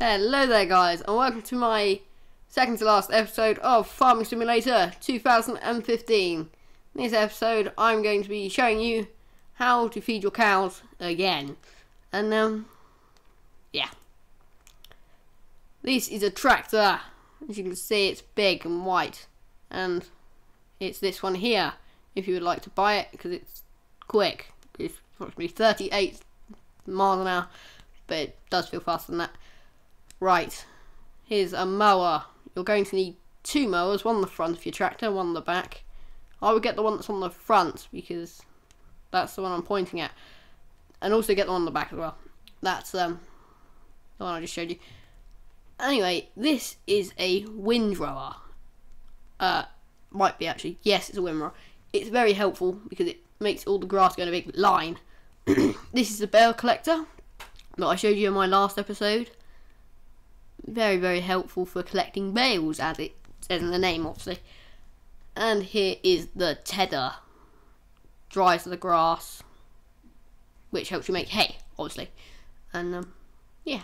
Hello there guys, and welcome to my second to last episode of Farming Simulator 2015. In this episode I'm going to be showing you how to feed your cows again. And yeah. This is a tractor. As you can see, it's big and white, and it's this one here if you would like to buy it, because it's quick. It's approximately 38 miles an hour, but it does feel faster than that. Right, here's a mower. You're going to need two mowers, one on the front of your tractor, one on the back. I would get the one that's on the front because that's the one I'm pointing at, and also get the one on the back as well. That's the one I just showed you. Anyway, this is a windrower. Might be actually. Yes, it's a windrower. It's very helpful because it makes all the grass go in a big line. This is the bale collector that I showed you in my last episode. Very, very helpful for collecting bales, as it says in the name, obviously. And here is the tedder. Dries the grass, which helps you make hay, obviously. And yeah,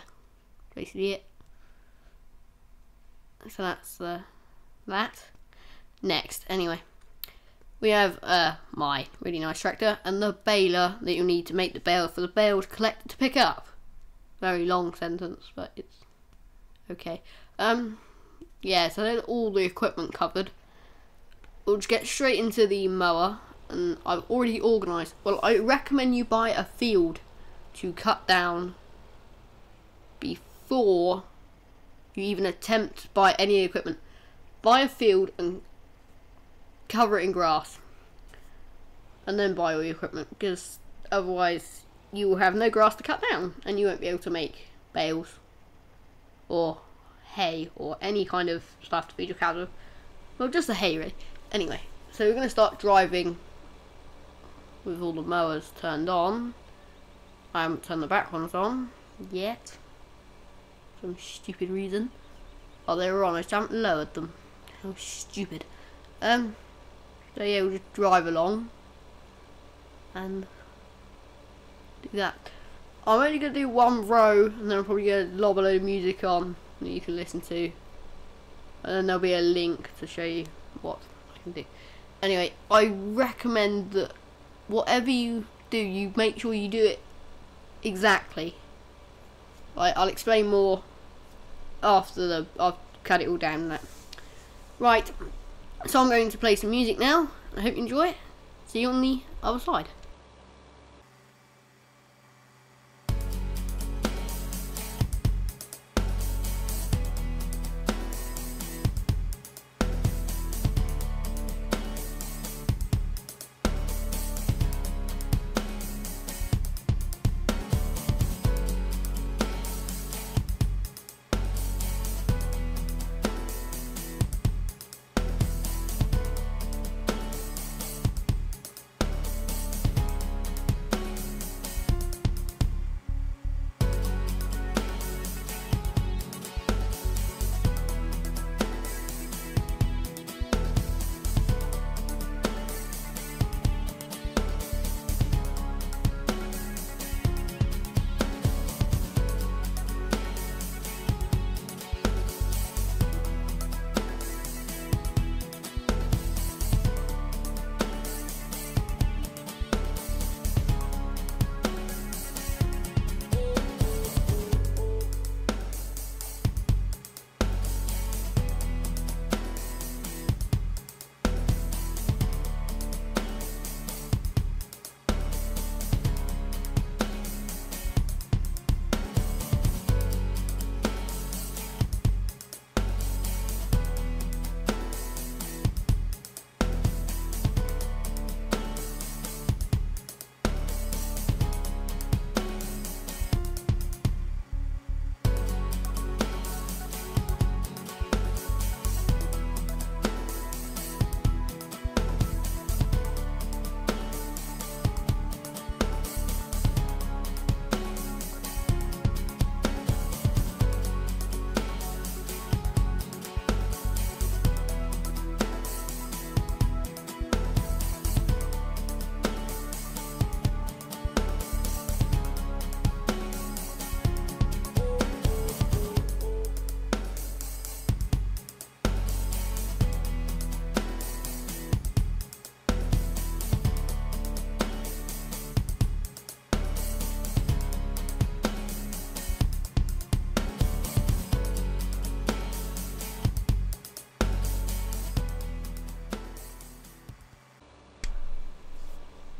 basically it. So that's that. Next, anyway, we have my really nice tractor and the baler that you need to make the bale for the bale to collect to pick up. Very long sentence, but it's okay. Yeah, so there's all the equipment covered. We'll just get straight into the mower, and I've already organised. Well, I recommend you buy a field to cut down before you even attempt to buy any equipment. Buy a field and cover it in grass, and then buy all your equipment, because otherwise you will have no grass to cut down and you won't be able to make bales or hay or any kind of stuff to feed your cows with. Well, just the hay really. Anyway, so we're going to start driving with all the mowers turned on. I haven't turned the back ones on yet, for some stupid reason. Oh, they were on, I just haven't lowered them. How stupid. So yeah, we'll just drive along and do that. I'm only going to do one row, and then I'm probably going to lob a load of music on that you can listen to, and then there'll be a link to show you what I can do. Anyway, I recommend that whatever you do, you make sure you do it exactly. I'll explain more after I've cut it all down and that. Right, so I'm going to play some music now. I hope you enjoy it. See you on the other side.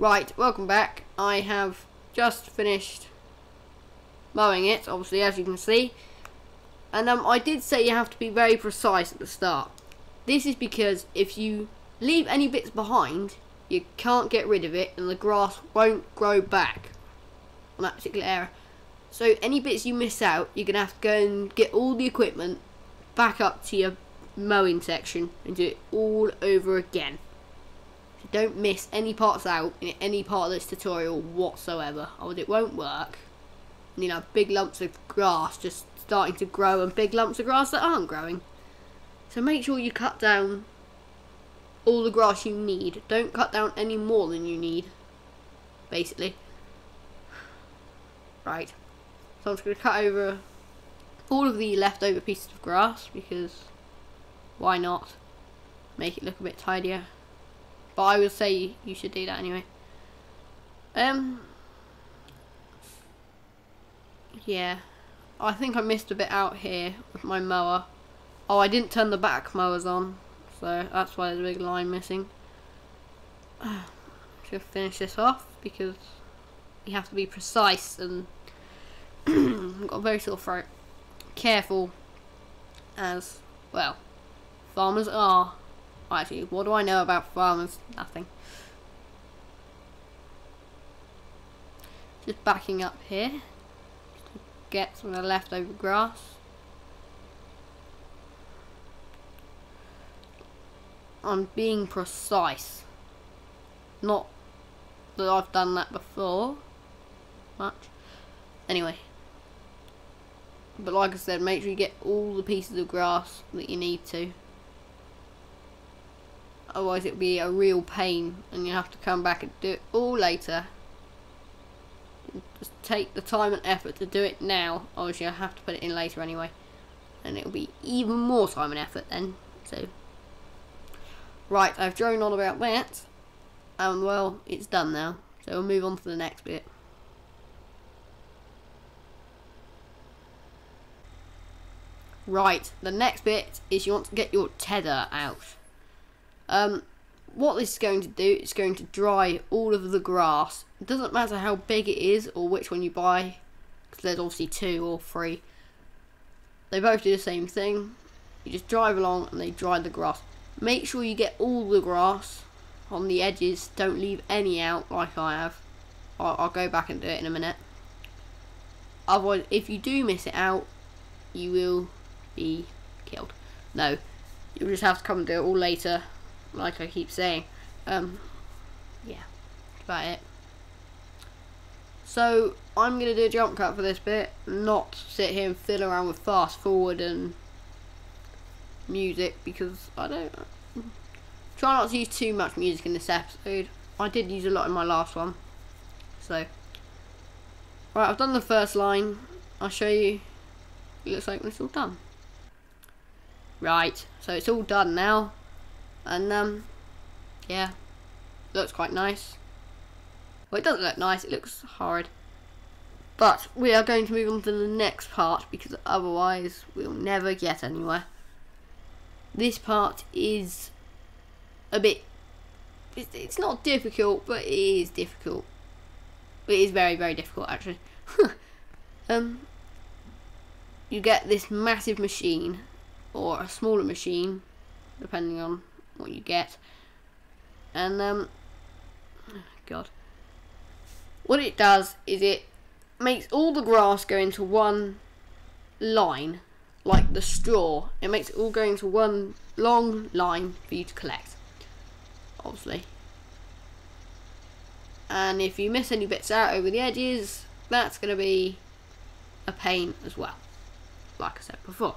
Right, welcome back. I have just finished mowing it, obviously, as you can see. And I did say you have to be very precise at the start. This is because if you leave any bits behind, you can't get rid of it and the grass won't grow back on that particular area. So any bits you miss out, you're going to have to go and get all the equipment back up to your mowing section and do it all over again. So don't miss any parts out in any part of this tutorial whatsoever, or it won't work. And you'll have big lumps of grass just starting to grow and big lumps of grass that aren't growing. So make sure you cut down all the grass you need. Don't cut down any more than you need, basically. Right. So I'm just going to cut over all of the leftover pieces of grass because why not? Make it look a bit tidier. But I would say you should do that anyway. Yeah. I think I missed a bit out here with my mower. Oh, I didn't turn the back mowers on, so that's why there's a big line missing. Should finish this off because you have to be precise and I've got a very sore throat. Careful, as well, farmers are. Actually, what do I know about farmers? Nothing. Just backing up here to get some of the leftover grass. I'm being precise. Not that I've done that before much. Anyway. But like I said, make sure you get all the pieces of grass that you need to. Otherwise it'll be a real pain and you'll have to come back and do it all later. Just take the time and effort to do it now, otherwise you'll have to put it in later anyway. And it'll be even more time and effort then. So, right, I've droned on about that. And well, it's done now. So we'll move on to the next bit. Right, the next bit is you want to get your tedder out. What this is going to do, it's going to dry all of the grass. It doesn't matter how big it is or which one you buy, because there's obviously 2 or 3. They both do the same thing. You just drive along and they dry the grass. Make sure you get all the grass on the edges. Don't leave any out like I have. I'll go back and do it in a minute. Otherwise, if you do miss it out, you will be killed. No, you'll just have to come and do it all later, like I keep saying. Yeah, that's about it. So I'm gonna do a jump cut for this bit, not sit here and fiddle around with fast forward and music, because I don't try not to use too much music in this episode. I did use a lot in my last one. So right, I've done the first line. I'll show you. It looks like it's all done. Right, so it's all done now, and yeah, looks quite nice. Well, it doesn't look nice, it looks horrid. But we are going to move on to the next part, because otherwise we'll never get anywhere. This part is a bit, it's not difficult, but it is difficult. It is very, very difficult, actually. You get this massive machine, or a smaller machine, depending on what you get. And, God. What it does is it makes all the grass go into one line, like the straw. It makes it all go into one long line for you to collect, obviously. And if you miss any bits out over the edges, that's going to be a pain as well, like I said before.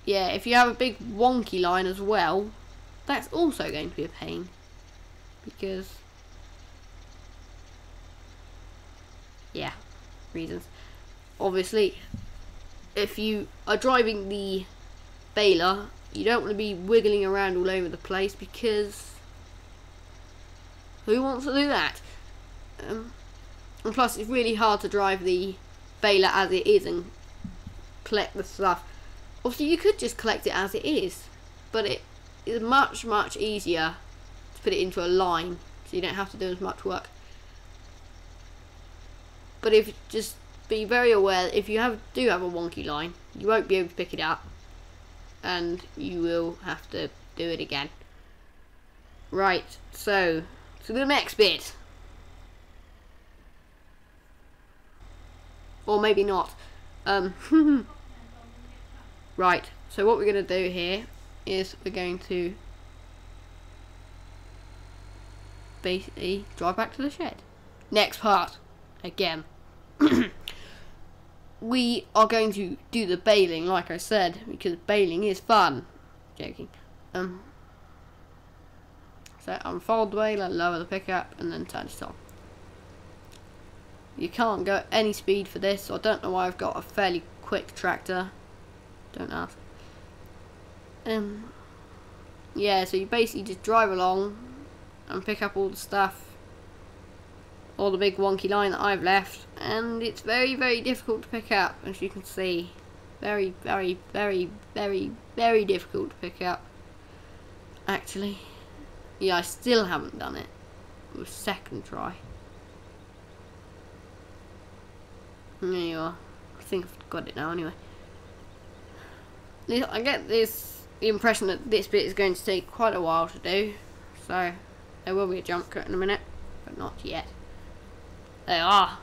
Yeah, if you have a big wonky line as well, that's also going to be a pain, because yeah, reasons. Obviously, if you are driving the baler, you don't want to be wiggling around all over the place, because who wants to do that? And plus, it's really hard to drive the baler as it is and collect the stuff. Obviously, you could just collect it as it is, but it is much, much easier to put it into a line, so you don't have to do as much work. But if just be very aware, if you do have a wonky line, you won't be able to pick it up, and you will have to do it again. Right, so to the next bit. Or maybe not. Right, so what we're going to do here is we're going to basically drive back to the shed. Next part, again. We are going to do the baling, like I said, because baling is fun. Joking. So unfold the baler, lower the pickup, and then turn it on. You can't go at any speed for this, so I don't know why I've got a fairly quick tractor. Don't ask. Yeah, so you basically just drive along and pick up all the stuff, all the big wonky line that I've left, and it's very, very difficult to pick up, as you can see. Very, very, very, very, very difficult to pick up, actually. Yeah, I still haven't done it. It was second try. There you are. I think I've got it now anyway. I get the impression that this bit is going to take quite a while to do. So, there will be a jump cut in a minute. But not yet. They are.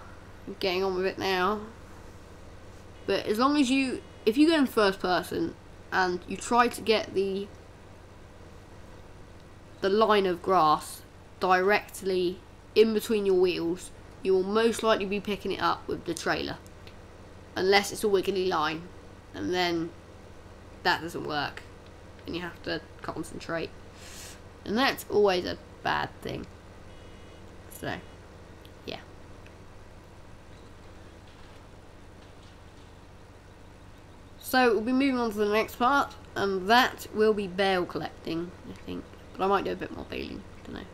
I'm getting on with it now. But as long as if you go in first person and you try to get the line of grass directly in between your wheels, you will most likely be picking it up with the trailer, unless it's a wiggly line, and then that doesn't work and you have to concentrate, and that's always a bad thing. So yeah, so we'll be moving on to the next part, and that will be bale collecting, I think. But I might do a bit more baling, don't know.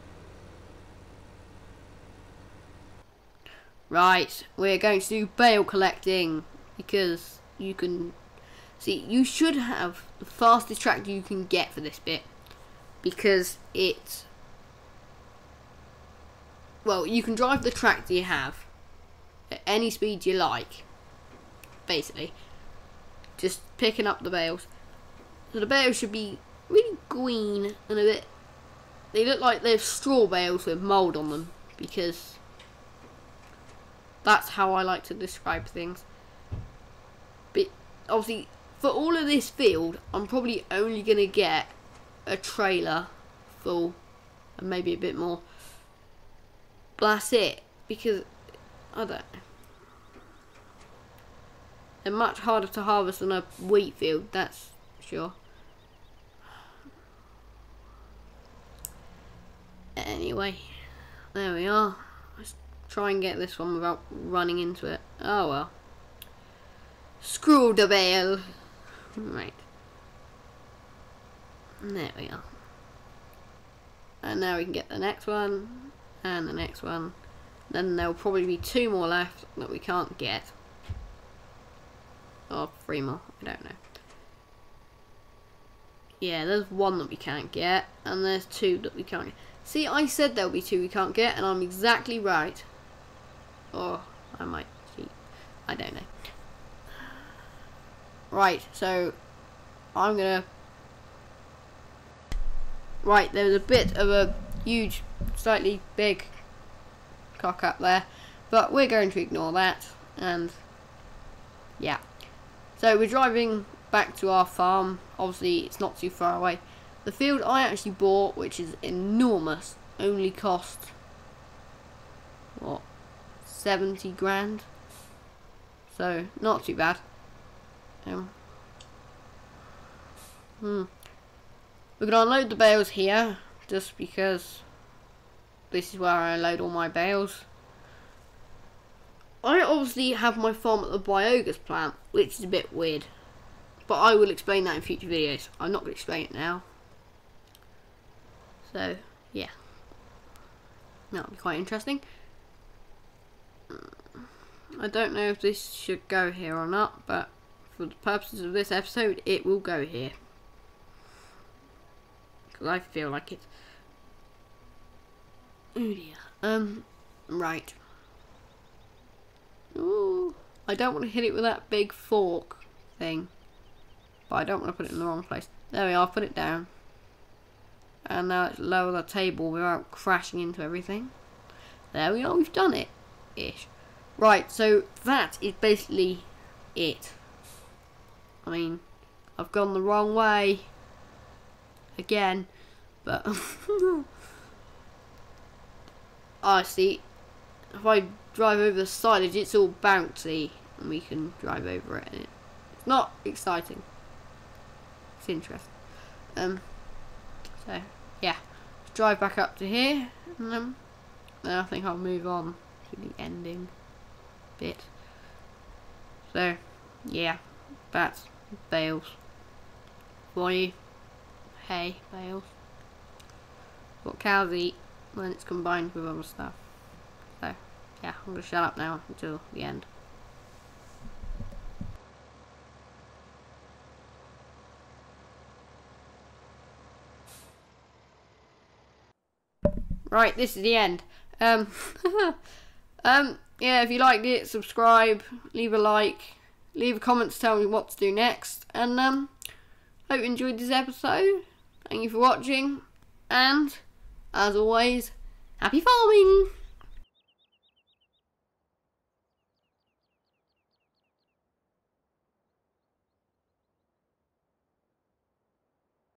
Right, we're going to do bale collecting, because you can see, you should have the fastest tractor you can get for this bit, because well, you can drive the tractor you have at any speed you like, basically, just picking up the bales. So the bales should be really green and a bit, they look like they're straw bales with mould on them, because that's how I like to describe things. But obviously, for all of this field, I'm probably only going to get a trailer full, and maybe a bit more. But that's it, because I don't know. They're much harder to harvest than a wheat field, that's sure. Anyway, there we are. Let's try and get this one without running into it. Oh well. Screw the bale. Right. There we are. And now we can get the next one, and the next one. Then there'll probably be 2 more left that we can't get. Or 3 more, I don't know. Yeah, there's 1 that we can't get, and there's 2 that we can't get. See, I said there'll be 2 we can't get, and I'm exactly right. Or I might cheat. I don't know. Right, so I'm gonna... Right, there was a bit of a huge, slightly big cock up there, but we're going to ignore that, and yeah. So we're driving back to our farm. Obviously, it's not too far away. The field I actually bought, which is enormous, only cost, what, 70 grand? So, not too bad. We're going to unload the bales here, just because this is where I unload all my bales. I obviously have my farm at the biogas plant, which is a bit weird. But I will explain that in future videos. I'm not going to explain it now. So, yeah. That'll be quite interesting. I don't know if this should go here or not, but for the purposes of this episode, it will go here. Because I feel like it. Oh dear. Right. Ooh, I don't want to hit it with that big fork thing. But I don't want to put it in the wrong place. There we are, put it down. And now let's lower the table without crashing into everything. There we are, we've done it. Ish. Right, so that is basically it. I mean, I've gone the wrong way. Again. But I see. If I drive over the silage, it's all bouncy. And we can drive over it. And it's not exciting. It's interesting. So, yeah. Let's drive back up to here. And then I think I'll move on to the ending bit. So, yeah. That's bales. For you. Hay, bales. What cows eat when it's combined with other stuff. So, yeah, I'm going to shut up now until the end. Right, this is the end. Yeah, if you liked it, subscribe, leave a like, leave a comment to tell me what to do next, and hope you enjoyed this episode. Thank you for watching, and as always, happy farming!